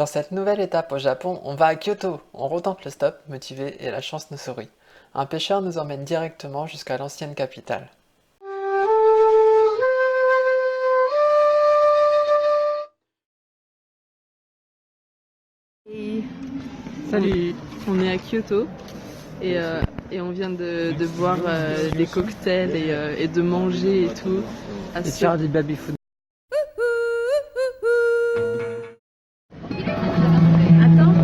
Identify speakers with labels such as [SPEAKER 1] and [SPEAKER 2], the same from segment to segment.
[SPEAKER 1] Dans cette nouvelle étape au Japon, on va à Kyoto. On retente le stop, motivé, et la chance nous sourit. Un pêcheur nous emmène directement jusqu'à l'ancienne capitale.
[SPEAKER 2] Hey. Salut, on est à Kyoto et on vient de boire des cocktails et de manger et tout.
[SPEAKER 1] Et de faire du baby-food.
[SPEAKER 2] Attends.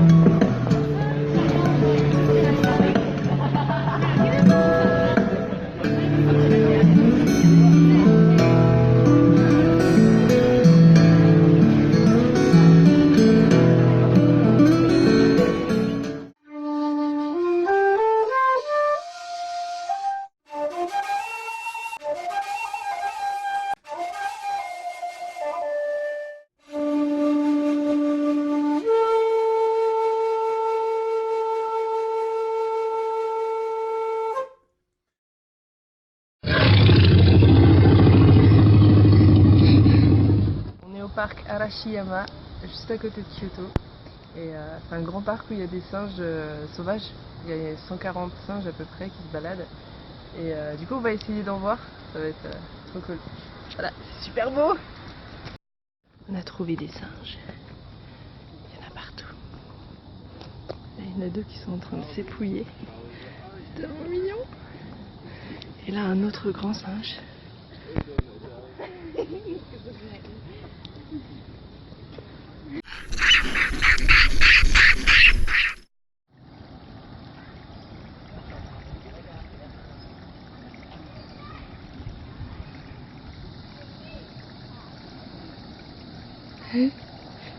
[SPEAKER 2] On est au parc Arashiyama, juste à côté de Kyoto. Et c'est un grand parc où il y a des singes sauvages. Il y a 140 singes à peu près qui se baladent. Et du coup on va essayer d'en voir, ça va être trop cool. Voilà, c'est super beau. On a trouvé des singes. Il y en a partout. Et il y en a deux qui sont en train de s'épouiller. C'est tellement mignon. Et là un autre grand singe.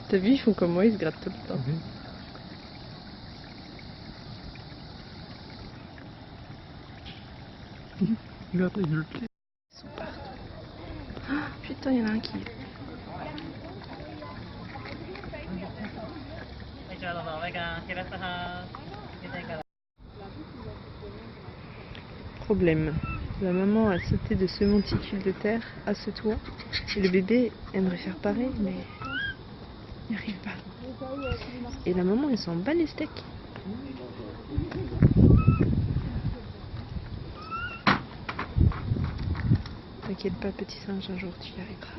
[SPEAKER 2] T'as vu, ils font comme moi, ils se grattent tout le temps. Ils sont partout. Ah, putain, il y en a un qui... Problème. La maman a sauté de ce monticule de terre à ce toit. Et le bébé aimerait faire pareil, mais il n'y arrive pas. Et la maman, elle s'en bat les steaks. T'inquiète pas, petit singe, un jour tu y arriveras.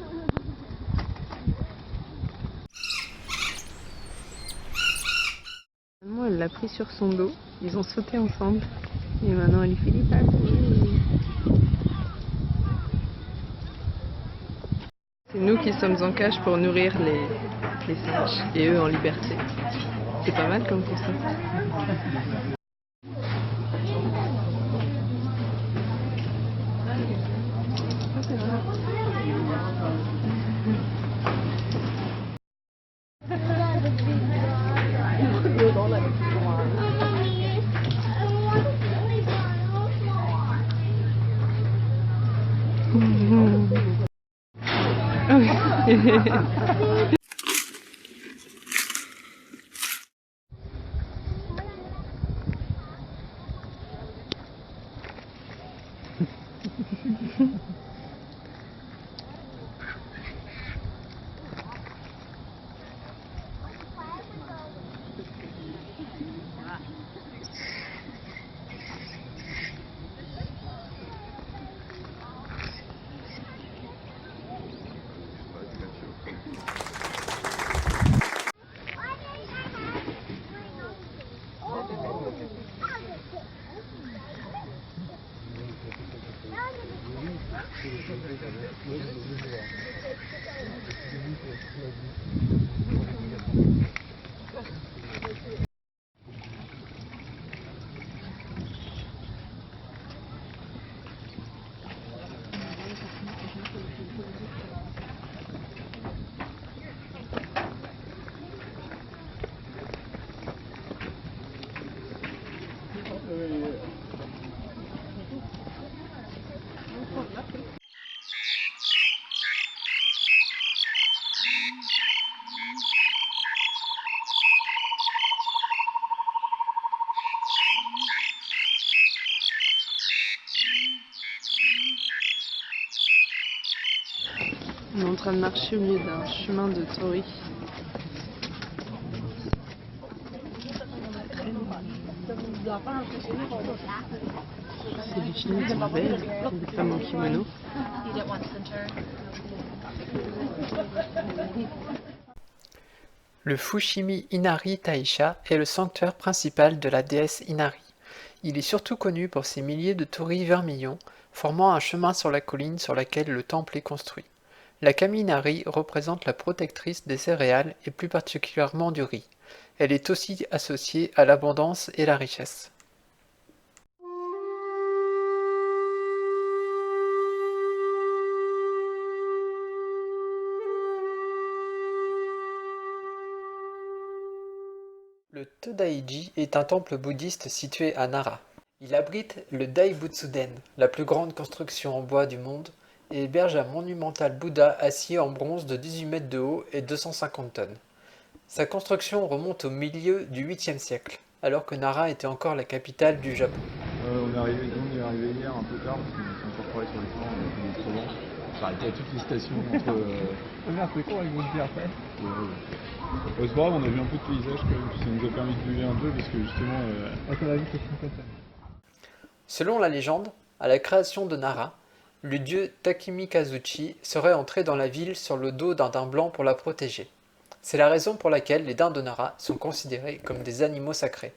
[SPEAKER 2] Maman, elle l'a pris sur son dos. Ils ont sauté ensemble. Et maintenant, elle lui fait des papilles. C'est nous qui sommes en cage pour nourrir les singes et eux en liberté. C'est pas mal comme concept. On est en train de marcher au milieu d'un chemin de touristes. C'est des chemises en beige, des femmes en kimono.
[SPEAKER 1] Le Fushimi Inari Taisha est le sanctuaire principal de la déesse Inari. Il est surtout connu pour ses milliers de torii vermillons, formant un chemin sur la colline sur laquelle le temple est construit. La kami Inari représente la protectrice des céréales et plus particulièrement du riz. Elle est aussi associée à l'abondance et la richesse. Le Todaiji est un temple bouddhiste situé à Nara. Il abrite le Daibutsuden, la plus grande construction en bois du monde, et héberge un monumental Bouddha acier en bronze de 18 mètres de haut et 250 tonnes. Sa construction remonte au milieu du 8e siècle, alors que Nara était encore la capitale du Japon.
[SPEAKER 3] On est arrivé hier un peu tard parce qu'on s'est encore parlé sur les plans, on a fait trop long. J'ai arrêté à toutes les stations entre.
[SPEAKER 4] Merde, c'est con, ils vont se dire après.
[SPEAKER 3] C'est pas grave, on a vu un peu de paysage quand même, puis ça nous a permis de buver un peu parce que justement.
[SPEAKER 4] À ton avis, qu'est-ce qu'on fait?
[SPEAKER 1] Selon la légende, à la création de Nara, le dieu Takimi-kazuchi serait entré dans la ville sur le dos d'un daim blanc pour la protéger. C'est la raison pour laquelle les daims de Nara sont considérés comme des animaux sacrés.